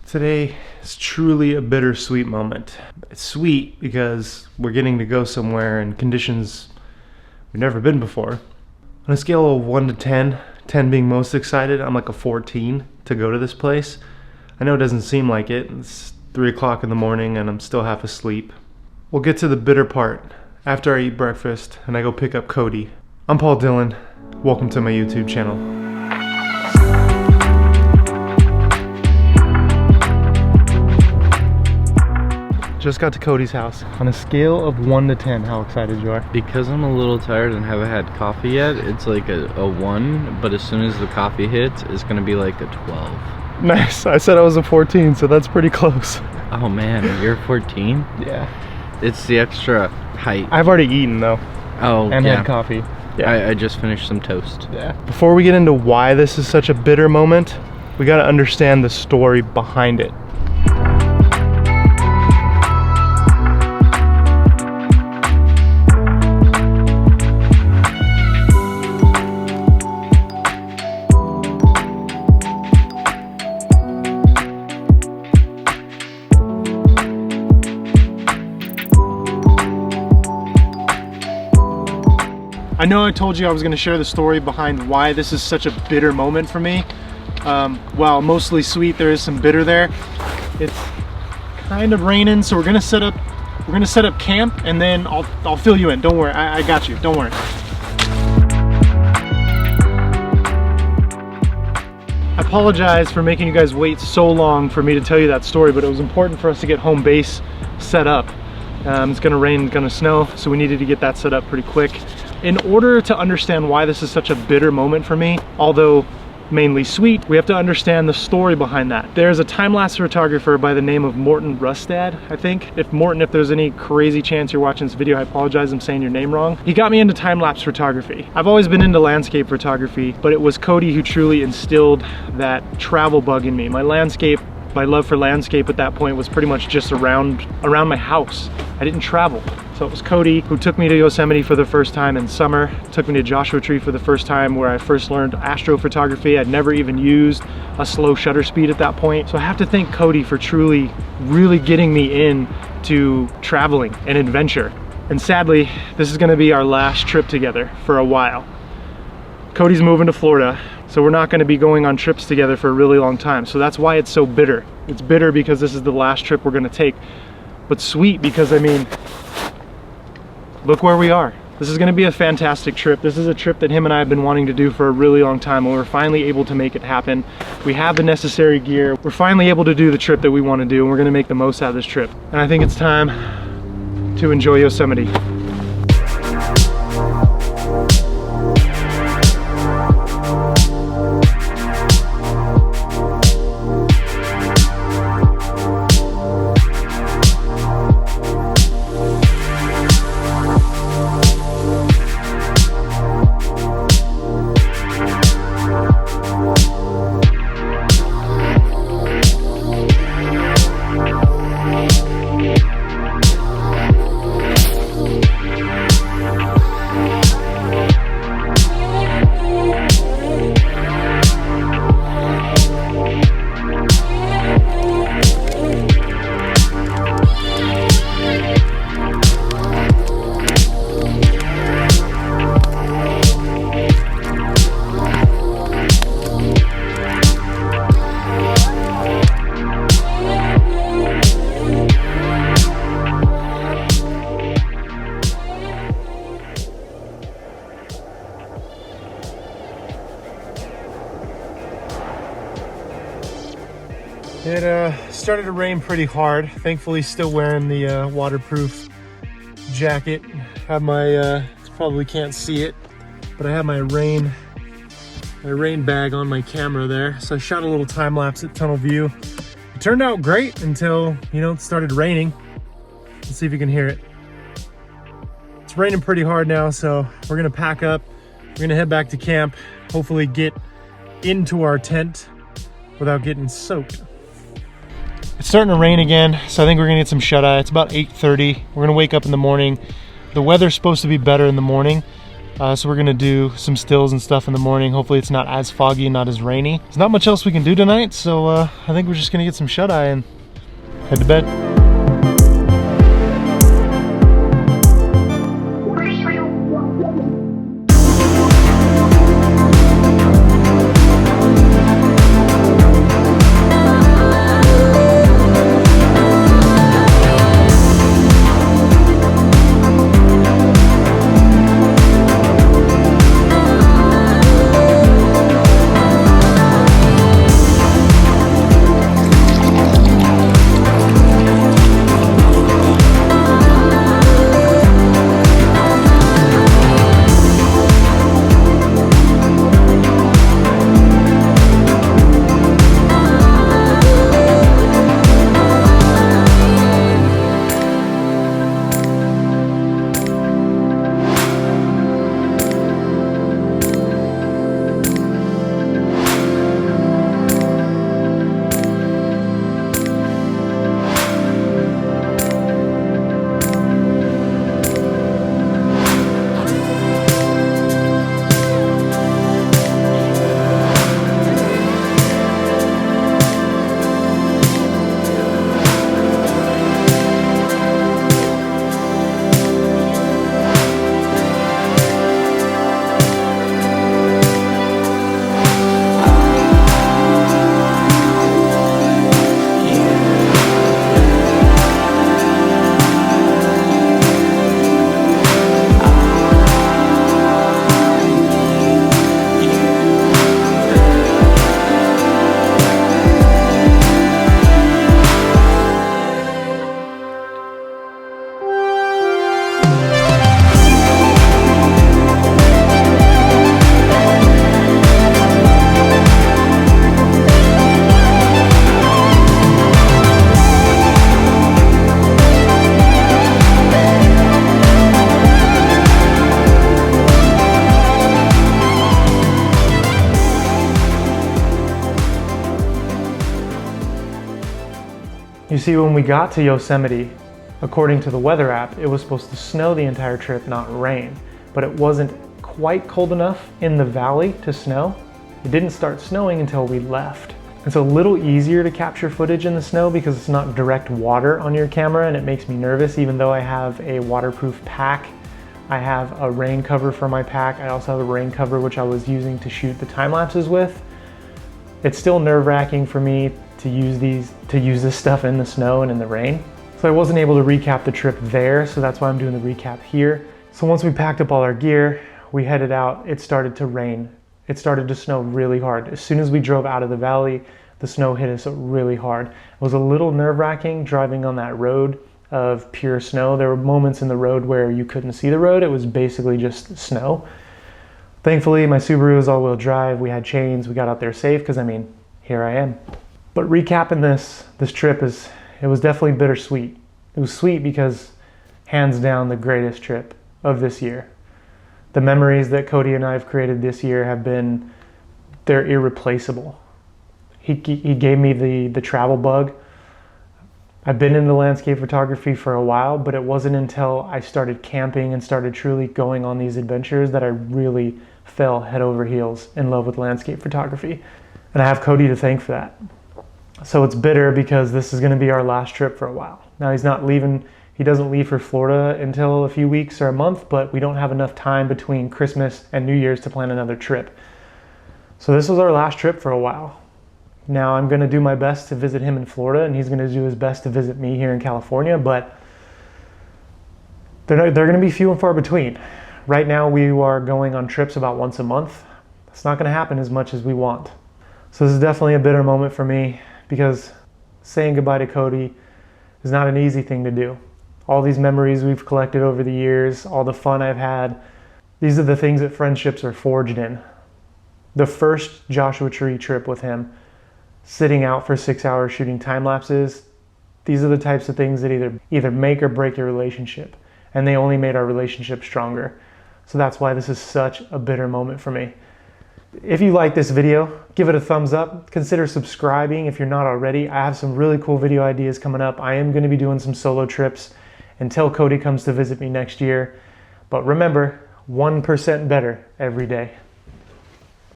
Today is truly a bittersweet moment. It's sweet because we're getting to go somewhere in conditions we've never been before. On a scale of 1 to 10, 10 being most excited, I'm like a 14 to go to this place. I know it doesn't seem like it. It's 3 o'clock in the morning and I'm still half asleep. We'll get to the bitter part after I eat breakfast and I go pick up Cody. I'm Paul Dillon. Welcome to my YouTube channel. Just got to Cody's house. On a scale of 1 to 10, how excited you are? Because I'm a little tired and haven't had coffee yet, it's like a 1, but as soon as the coffee hits, it's gonna be like a 12. Nice. I said I was a 14, so that's pretty close. Oh man, you're 14? Yeah. It's the extra height. I've already eaten though. Oh, and yeah. had coffee. Yeah. I just finished some toast. Yeah. Before we get into why this is such a bitter moment, we gotta understand the story behind it. I know I told you I was going to share the story behind why this is such a bitter moment for me. While mostly sweet, there is some bitter there. It's kind of raining, so we're gonna set up camp, and then I'll fill you in. Don't worry, I got you. Don't worry. I apologize for making you guys wait so long for me to tell you that story, but it was important for us to get home base set up. It's gonna rain, it's gonna snow, so we needed to get that set up pretty quick. In order to understand why this is such a bitter moment for me, although mainly sweet, we have to understand the story behind that. There's a time-lapse photographer by the name of Morton Rustad, I think. If there's any crazy chance you're watching this video, I apologize, I'm saying your name wrong. He got me into time-lapse photography. I've always been into landscape photography, but it was Cody who truly instilled that travel bug in me. My love for landscape at that point was pretty much just around my house. I didn't travel. So it was Cody who took me to Yosemite for the first time in summer, took me to Joshua Tree for the first time, where I first learned astrophotography. I'd never even used a slow shutter speed at that point. So I have to thank Cody for really getting me in to traveling and adventure. And sadly, this is gonna be our last trip together for a while. Cody's moving to Florida, so we're not gonna be going on trips together for a really long time. So that's why it's so bitter. It's bitter because this is the last trip we're gonna take, but sweet because, I mean, look where we are. This is gonna be a fantastic trip. This is a trip that him and I have been wanting to do for a really long time, and we're finally able to make it happen. We have the necessary gear. We're finally able to do the trip that we wanna do, and we're gonna make the most out of this trip. And I think it's time to enjoy Yosemite. It started to rain pretty hard. Thankfully, still wearing the waterproof jacket. Have my, you probably can't see it, but I have my rain bag on my camera there. So I shot a little time lapse at tunnel view. It turned out great until, it started raining. Let's see if you can hear it. It's raining pretty hard now, so we're gonna pack up. We're gonna head back to camp, hopefully get into our tent without getting soaked. It's starting to rain again, so I think we're gonna get some shut-eye. It's about 8:30. We're gonna wake up in the morning. The weather's supposed to be better in the morning, So we're gonna do some stills and stuff in the morning. Hopefully it's not as foggy, not as rainy. There's not much else we can do tonight, so I think we're just gonna get some shut-eye and head to bed. You see, when we got to Yosemite, according to the weather app, it was supposed to snow the entire trip, not rain. But it wasn't quite cold enough in the valley to snow. It didn't start snowing until we left. It's a little easier to capture footage in the snow because it's not direct water on your camera, and it makes me nervous. Even though I have a waterproof pack, I have a rain cover for my pack. I also have a rain cover which I was using to shoot the time lapses with. It's still nerve-wracking for me to use this stuff in the snow and in the rain. So I wasn't able to recap the trip there, so that's why I'm doing the recap here. So once we packed up all our gear, we headed out. It started to rain. It started to snow really hard. As soon as we drove out of the valley, the snow hit us really hard. It was a little nerve-wracking driving on that road of pure snow. There were moments in the road where you couldn't see the road. It was basically just snow. Thankfully, my Subaru is all-wheel drive. We had chains. We got out there safe because, I mean, here I am. But recapping this trip, it was definitely bittersweet. It was sweet because hands down the greatest trip of this year. The memories that Cody and I have created this year they're irreplaceable. He gave me the travel bug. I've been into landscape photography for a while, but it wasn't until I started camping and started truly going on these adventures that I really fell head over heels in love with landscape photography. And I have Cody to thank for that. So it's bitter because this is going to be our last trip for a while. Now he's not leaving, he doesn't leave for Florida until a few weeks or a month, but we don't have enough time between Christmas and New Year's to plan another trip. So this was our last trip for a while. Now I'm going to do my best to visit him in Florida, and he's going to do his best to visit me here in California, but they're going to be few and far between. Right now we are going on trips about once a month. It's not going to happen as much as we want. So this is definitely a bitter moment for me, because saying goodbye to Cody is not an easy thing to do. All these memories we've collected over the years, all the fun I've had, these are the things that friendships are forged in. The first Joshua Tree trip with him, sitting out for 6 hours shooting time lapses, these are the types of things that either make or break your relationship, and they only made our relationship stronger. So that's why this is such a bitter moment for me. If you like this video, give it a thumbs up. Consider subscribing if you're not already. I have some really cool video ideas coming up. I am going to be doing some solo trips until Cody comes to visit me next year. But remember, 1% better every day.